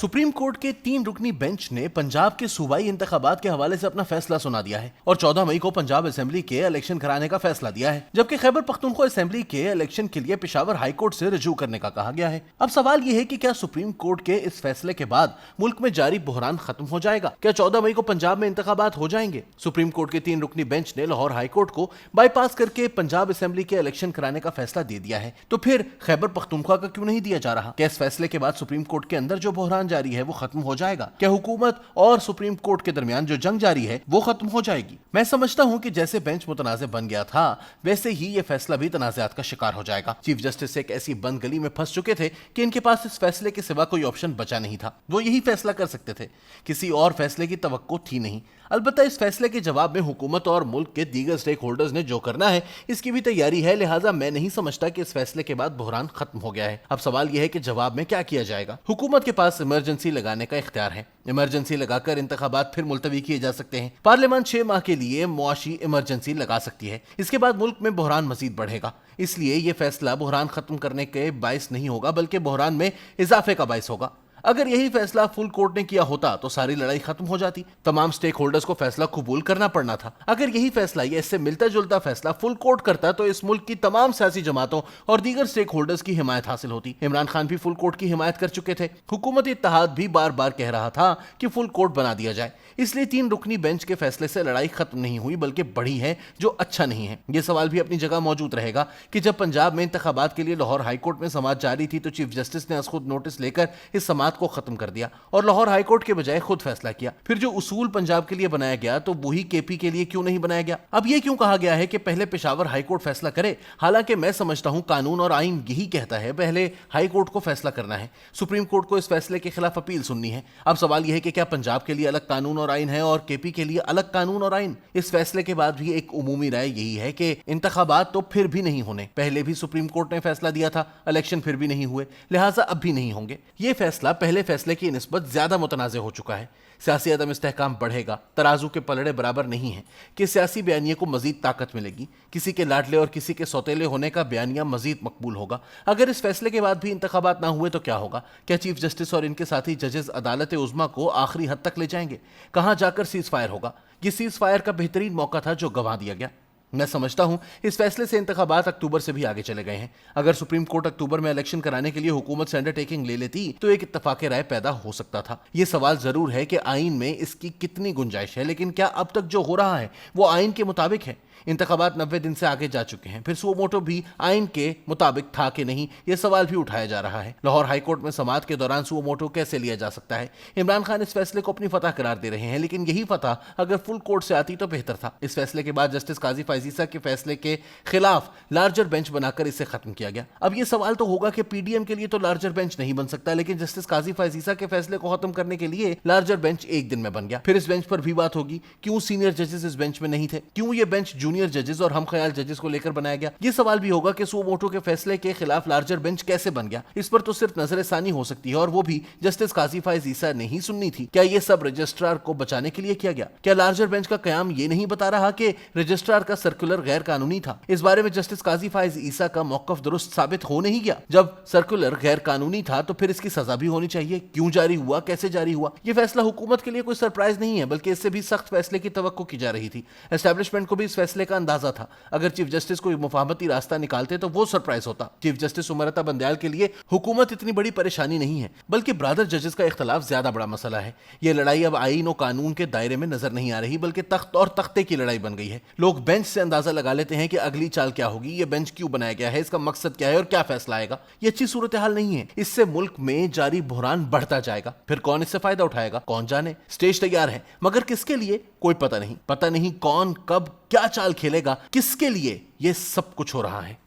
Supreme court के 3 रुकनी bench ने पंजाब के सूबाई इंतखाबात के हवाले से अपना फैसला सुना दिया है और 14 मई को पंजाब असेंबली के इलेक्शन कराने का फैसला दिया है, जबकि खैबर पख्तूनख्वा असेंबली के इलेक्शन के लिए पेशावर हाई कोर्ट से रजू करने का कहा गया है। अब सवाल यह है कि क्या सुप्रीम कोर्ट के इस फैसले के बाद मुल्क में जारी बहरान खत्म हो जाएगा? क्या 14 मई को पंजाब में इंतखाबात हो जाएंगे? सुप्रीम कोर्ट के 3 रुकनी बेंच ने लाहौर हाई कोर्ट को बाईपास करके पंजाब असेंबली के इलेक्शन कराने का फैसला दे दिया है, तो फिर खैबर पख्तूनख्वा का क्यों नहीं दिया जा रहा? क्या इस फैसले के बाद सुप्रीम कोर्ट के अंदर जो बहरान जारी है वो खत्म हो जाएगा? क्या हुकूमत और सुप्रीम कोर्ट के दरमियान जो जंग जारी है वो खत्म हो जाएगी? मैं समझता हूं कि जैसे बेंच मुतनाज़ बन गया था वैसे ही ये फैसला भी तनाज़ात का शिकार हो जाएगा। चीफ जस्टिस एक ऐसी बंद गली में फंस चुके थे कि इनके पास इस फैसले के सिवा कोई ऑप्शन बचा नहीं था। वो यही फैसला कर सकते थे, किसी और फैसले की तवक्को थी नहीं। अलबत्ता इस फैसले के जवाब में हुकूमत और मुल्क के दीगर स्टेक होल्डर्स ने जो करना है इसकी भी तैयारी है, लिहाजा मैं नहीं समझता कि इस फैसले के बाद बहरान खत्म हो गया है। अब सवाल यह है कि जवाब में क्या किया जाएगा। हुकूमत के पास इमरजेंसी लगाने का इख्तियार है, इमरजेंसी लगाकर इंतखाबात फिर मुलतवी किए जा सकते हैं। पार्लियामान 6 माह के लिए मुआशी इमरजेंसी लगा सकती है। इसके बाद मुल्क में बहरान मजीद बढ़ेगा, इसलिए यह फैसला बहरान खत्म करने के बायस नहीं होगा बल्कि बहरान में इजाफे का बायस होगा। अगर यही फैसला फुल कोर्ट ने किया होता तो सारी लड़ाई खत्म हो जाती, तमाम स्टेक होल्डर्स को फैसला कबूल करना पड़ना था। अगर यही फैसला या इससे मिलता जुलता फैसला फुल कोर्ट करता तो इस मुल्क की तमाम सियासी जमातों और दीगर स्टेक होल्डर्स की हिमायत हासिल होती। इमरान खान भी फुल कोर्ट की हिमायत कर चुके थे, हुकूमती इत्तेहाद भी बार बार कह रहा था कि फुल कोर्ट बना दिया जाए। इसलिए 3 रुकनी बेंच के फैसले से लड़ाई खत्म नहीं हुई बल्कि बढ़ी है, जो अच्छा नहीं है। यह सवाल भी अपनी जगह मौजूद रहेगा कि जब पंजाब में इंतखाबात के लिए लाहौर हाई कोर्ट में समाअत जारी थी तो चीफ जस्टिस ने खुद नोटिस लेकर इस समाअत को खत्म कर दिया और लाहौर हाई कोर्ट के बजाय खुद फैसला किया। फिर जो उसूल पंजाब के लिए बनाया गया तो वही केपी के लिए क्यों नहीं बनाया गया? अब यह क्यों कहा गया है कि पहले पेशावर हाई कोर्ट फैसला करे? हालांकि मैं समझता हूं कानून और आइन यही कहता है पहले हाई कोर्ट को फैसला करना है, सुप्रीम कोर्ट को इस फैसले के खिलाफ अपील सुननी है। अब सवाल यह है कि क्या पंजाब के लिए अलग कानून और आइन है और केपी के लिए अलग कानून और आइन? इस फैसले के बाद भी एक उमूमी राय यही है कि इंतखाबात तो फिर भी नहीं होने। पहले भी सुप्रीम कोर्ट ने फैसला दिया था, इलेक्शन फिर भी नहीं हुए, लिहाजा अब भी नहीं होंगे। यह फैसला पहले फैसले की निस्बत ज्यादा मुतनाज़ हो चुका है। सियासी अदम इस्तेहकाम बढ़ेगा, तराजू के पलड़े बराबर नहीं है कि सियासी बयानिए को मजीद ताकत मिलेगी। किसी के लाडले और किसी के सौतेले होने का बयानिया मजीद मकबूल होगा। अगर इस फैसले के बाद भी इंतखाबात ना हुए तो क्या होगा? क्या चीफ जस्टिस और इनके साथी जजेस अदालत उज़्मा को आखिरी हद तक ले जाएंगे? कहां जाकर सीज फायर होगा? ये सीज फायर का बेहतरीन मौका था जो गंवा दिया गया। मैं समझता हूं इस फैसले से इंतखाबात अक्टूबर से भी आगे चले गए हैं। अगर सुप्रीम कोर्ट अक्टूबर में इलेक्शन कराने के लिए हुकूमत से अंडरटेकिंग ले लेती तो एक इत्तफाक राय पैदा हो सकता था। यह सवाल जरूर है कि आइन में इसकी कितनी गुंजाइश है, लेकिन क्या अब तक जो हो रहा है वो आइन के मुताबिक है? इंतखाबात 90 दिन से आगे जा चुके हैं, फिर सुओ मोटो भी आइन के मुताबिक था कि नहीं, यह सवाल भी उठाया जा रहा है। लाहौर हाई कोर्ट में समाअत के दौरान सुओ मोटो कैसे लिया जा सकता है? इमरान खान इस फैसले को अपनी फतह करार दे रहे हैं, लेकिन यही फतह अगर फुल कोर्ट से आती तो बेहतर था। इस फैसले के बाद जस्टिस काजी फायजीसा के फैसले के खिलाफ लार्जर बेंच बनाकर इसे खत्म किया गया। अब यह सवाल तो होगा कि पीडीएम के लिए तो लार्जर बेंच नहीं बन सकता, लेकिन जस्टिस काजी फायजीसा के फैसले को खत्म करने के लिए लार्जर बेंच एक दिन में बन गया। फिर इस बेंच पर भी बात होगी, क्यों सीनियर जजेस इस बेंच में नहीं थे? क्यों यह बेंच जूनियर जजेस और हम ख्याल जजेस को लेकर बनाया गया? ये सवाल भी होगा कि सुओ मोटो के फैसले के खिलाफ लार्जर बेंच कैसे बन गया? इस पर तो सिर्फ नजरसानी हो सकती है और वो भी जस्टिस काजी फायजीसा ने ही सुननी थी। क्या ये सब रजिस्ट्रार को बचाने के लिए किया गया? क्या लार्जर बेंच का कयाम ये नहीं बता रहा कि रजिस्ट्रार का सर्कुलर गैर कानूनी था? इस बारे में जस्टिस काजी फायजीसा का मौकफ दुरुस्त साबित हो नहीं गया। जब सर्कुलर गैर कानूनी था तो फिर इसकी सजा भी होनी चाहिए। क्यों जारी हुआ, कैसे जारी हुआ? यह फैसला हुकूमत के लिए कोई सरप्राइज नहीं है, बल्कि इससे भी सख्त फैसले की तवक्को की जा रही थी। एस्टैब्लिशमेंट को भी इस फैसले का अंदाजा था। अगर चीफ जस्टिस कोई मुफाहमती रास्ता निकालते तो वो सरप्राइज होता। चीफ जस्टिस उमर अता बंदयाल के लिए हुकूमत इतनी बड़ी परेशानी नहीं है, बल्कि ब्रादर जजेस का इख्तलाफ ज्यादा बड़ा मसला है। यह लड़ाई अब आईन और कानून के दायरे में नजर नहीं आ रही, बल्कि तख्त और तख्ते की लड़ाई बन गई है। लोग बेंच से अंदाजा लगा लेते हैं कि अगली चाल क्या होगी, यह बेंच क्यों बनाया गया है, इसका मकसद क्या है और क्या फैसला आएगा। यह अच्छी सूरत हाल नहीं है। इससे मुल्क में जारी बहरान बढ़ता जाएगा। फिर कौन इससे फायदा उठाएगा, कौन जाने। स्टेज तैयार है, मगर किसके लिए कोई पता नहीं। पता नहीं कौन कब क्या चाल खेलेगा, किसके लिए यह सब कुछ हो रहा है।